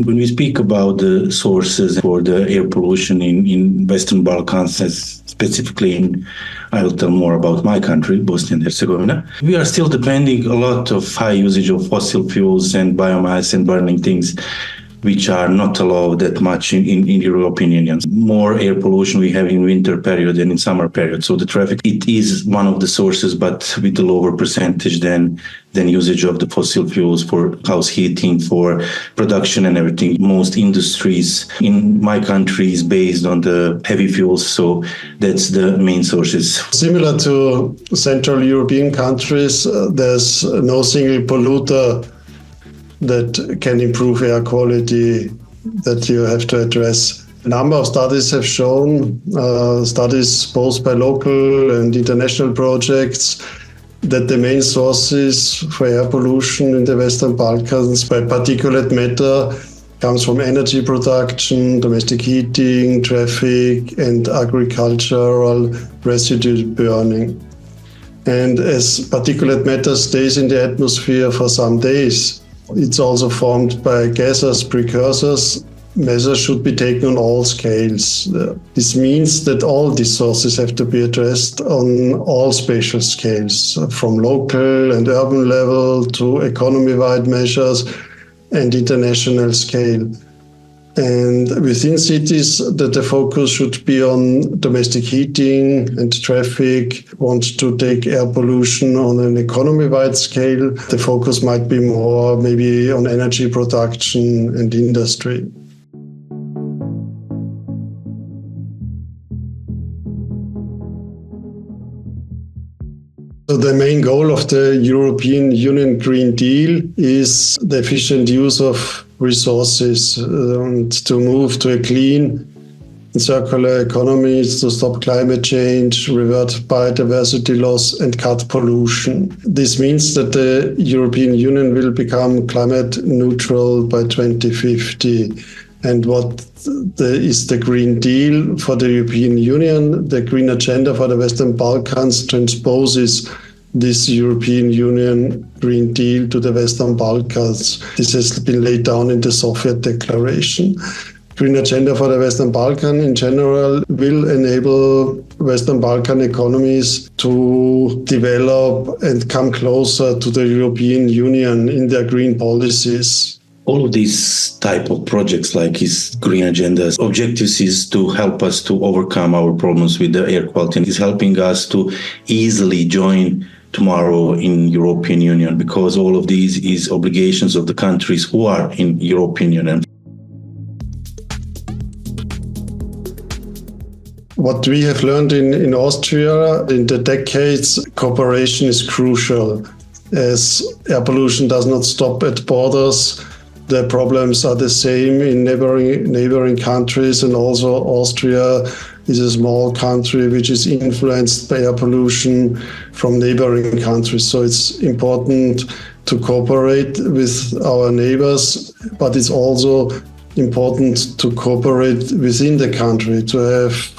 When we speak about the sources for the air pollution in Western Balkans, specifically I will tell more about my country, Bosnia and Herzegovina. We are still depending a lot of high usage of fossil fuels and biomass and burning things, which are not allowed that much in European Union. More air pollution we have in winter period than in summer period. So the traffic, it is one of the sources, but with a lower percentage than usage of the fossil fuels for house heating, for production and everything. Most industries in my country is based on the heavy fuels, so that's the main sources. Similar to Central European countries, there's no single polluter that can improve air quality that you have to address. A number of studies have shown, studies both by local and international projects, that the main sources for air pollution in the Western Balkans by particulate matter comes from energy production, domestic heating, traffic, and agricultural residue burning. And as particulate matter stays in the atmosphere for some days, it's also formed by gases, precursors. Measures should be taken on all scales. This means that all these sources have to be addressed on all spatial scales, from local and urban level to economy-wide measures and international scale. And within cities, the focus should be on domestic heating and traffic. Want to take air pollution on an economy-wide scale, the focus might be more maybe on energy production and industry. So the main goal of the European Union Green Deal is the efficient use of resources and to move to a clean and circular economy, to stop climate change, revert biodiversity loss, and cut pollution. This means that the European Union will become climate neutral by 2050. And what is the Green Deal for the European Union? The Green Agenda for the Western Balkans transposes this European Union Green Deal to the Western Balkans. This has been laid down in the Sofia Declaration. Green Agenda for the Western Balkans in general will enable Western Balkan economies to develop and come closer to the European Union in their green policies. All of these type of projects like his green agendas, objectives is to help us to overcome our problems with the air quality, and is helping us to easily join tomorrow in European Union, because all of these is obligations of the countries who are in European Union. What we have learned in Austria in the decades, cooperation is crucial, as air pollution does not stop at borders. The problems are the same in neighboring countries, and also Austria is a small country which is influenced by air pollution from neighboring countries. So it's important to cooperate with our neighbors, but it's also important to cooperate within the country, to have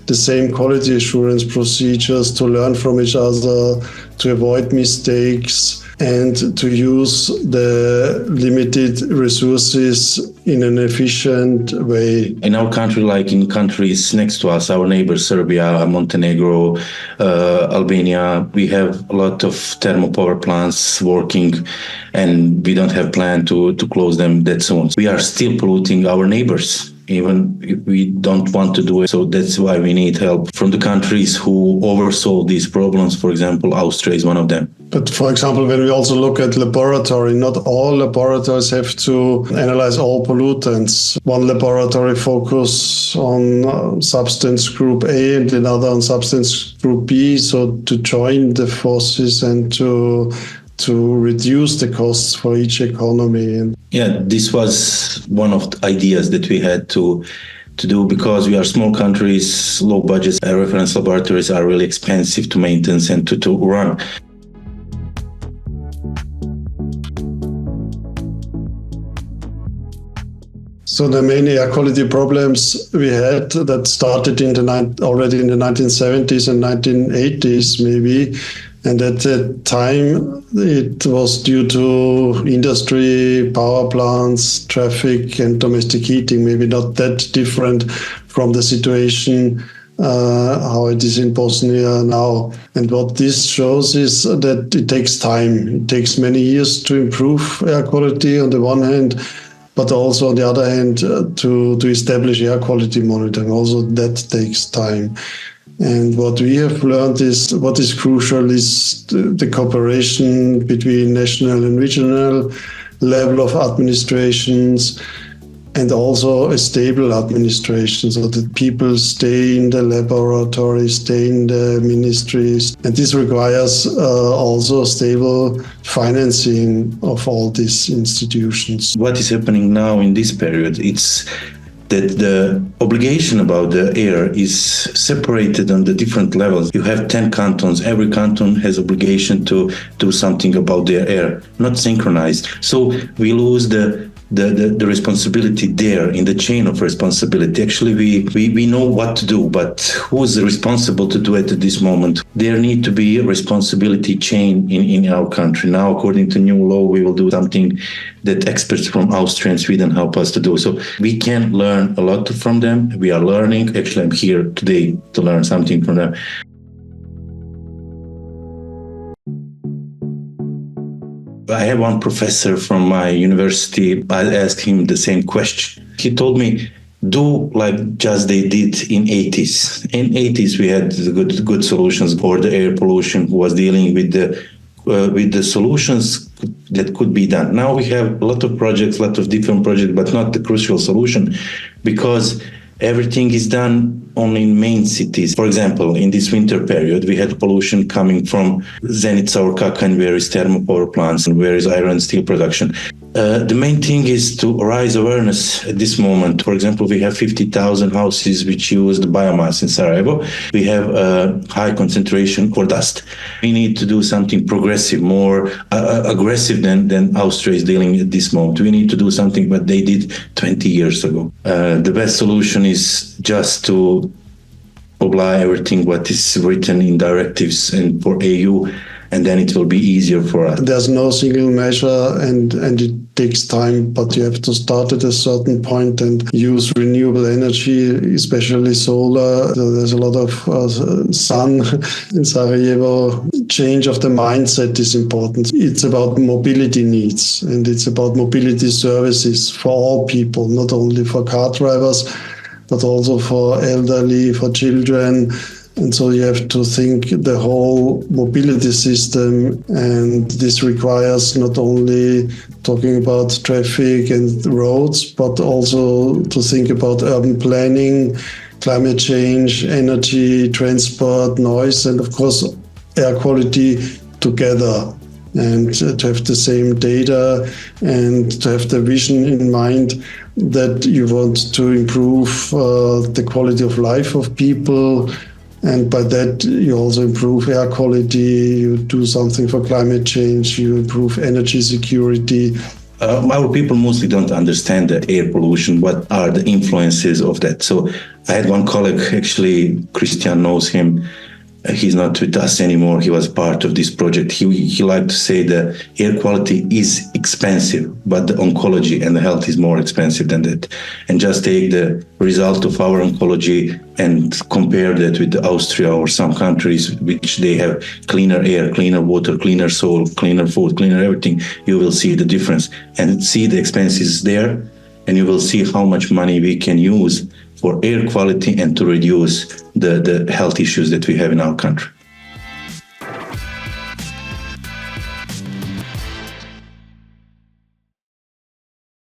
the same quality assurance procedures, to learn from each other, to avoid mistakes, and to use the limited resources in an efficient way. In our country, like in countries next to us, our neighbors, Serbia, Montenegro, Albania, we have a lot of thermal power plants working, and we don't have plan to close them that soon. We are still polluting our neighbors, even if we don't want to do it. So that's why we need help from the countries who oversaw these problems. For example, Austria is one of them. But for example, when we also look at laboratory, not all laboratories have to analyze all pollutants. One laboratory focuses on substance group A and another on substance group B. So to join the forces and to reduce the costs for each economy. Yeah, this was one of the ideas that we had to do, because we are small countries, low budgets. Reference laboratories are really expensive to maintain and to run. So the main air quality problems we had that started already in the 1970s and 1980s maybe, And at that time, it was due to industry, power plants, traffic, and domestic heating, maybe not that different from the situation how it is in Bosnia now. And what this shows is that it takes time. It takes many years to improve air quality on the one hand, but also on the other hand to establish air quality monitoring. Also that takes time. And what we have learned is what is crucial is the cooperation between national and regional level of administrations, and also a stable administration, so that people stay in the laboratory, stay in the ministries. And this requires also stable financing of all these institutions. What is happening now in this period, it's that the obligation about the air is separated on the different levels. You have 10 cantons. Every canton has obligation to do something about their air, not synchronized. So we lose the responsibility there in the chain of responsibility. Actually, we know what to do, but who's responsible to do it at this moment? There need to be a responsibility chain in our country. Now, according to new law, we will do something that experts from Austria and Sweden help us to do. So we can learn a lot from them. We are learning. Actually, I'm here today to learn something from them. I have one professor from my university. I asked him the same question. He told me, do like just they did in 80s. In 80s, we had good solutions for the air pollution, who was dealing with the solutions that could be done. Now we have a lot of projects, a lot of different projects, but not the crucial solution, because everything is done only in main cities. For example, in this winter period, we had pollution coming from Zenica or Kakanj, where is thermal power plants and where is iron and steel production. The main thing is to raise awareness at this moment. For example, we have 50,000 houses which use the biomass in Sarajevo. We have a high concentration for dust. We need to do something progressive, more aggressive than Austria is dealing at this moment. We need to do something what they did 20 years ago. The best solution is just to apply everything what is written in directives and for EU, and then it will be easier for us. There's no single measure and it takes time, but you have to start at a certain point and use renewable energy, especially solar. There's a lot of sun in Sarajevo. Change of the mindset is important. It's about mobility needs, and it's about mobility services for all people, not only for car drivers, but also for elderly, for children. And so you have to think the whole mobility system, and this requires not only talking about traffic and roads, but also to think about urban planning, climate change, energy, transport, noise, and of course air quality together. And to have the same data and to have the vision in mind that you want to improve the quality of life of people. And by that, you also improve air quality, you do something for climate change, you improve energy security. Our people mostly don't understand the air pollution, what are the influences of that. So I had one colleague, actually, Christian knows him. He's not with us anymore. He was part of this project. He liked to say that air quality is expensive, but the oncology and the health is more expensive than that. And just take the result of our oncology and compare that with Austria or some countries which they have cleaner air, cleaner water, cleaner soil, cleaner food, cleaner everything. You will see the difference and see the expenses there, and you will see how much money we can use for air quality and to reduce the health issues that we have in our country.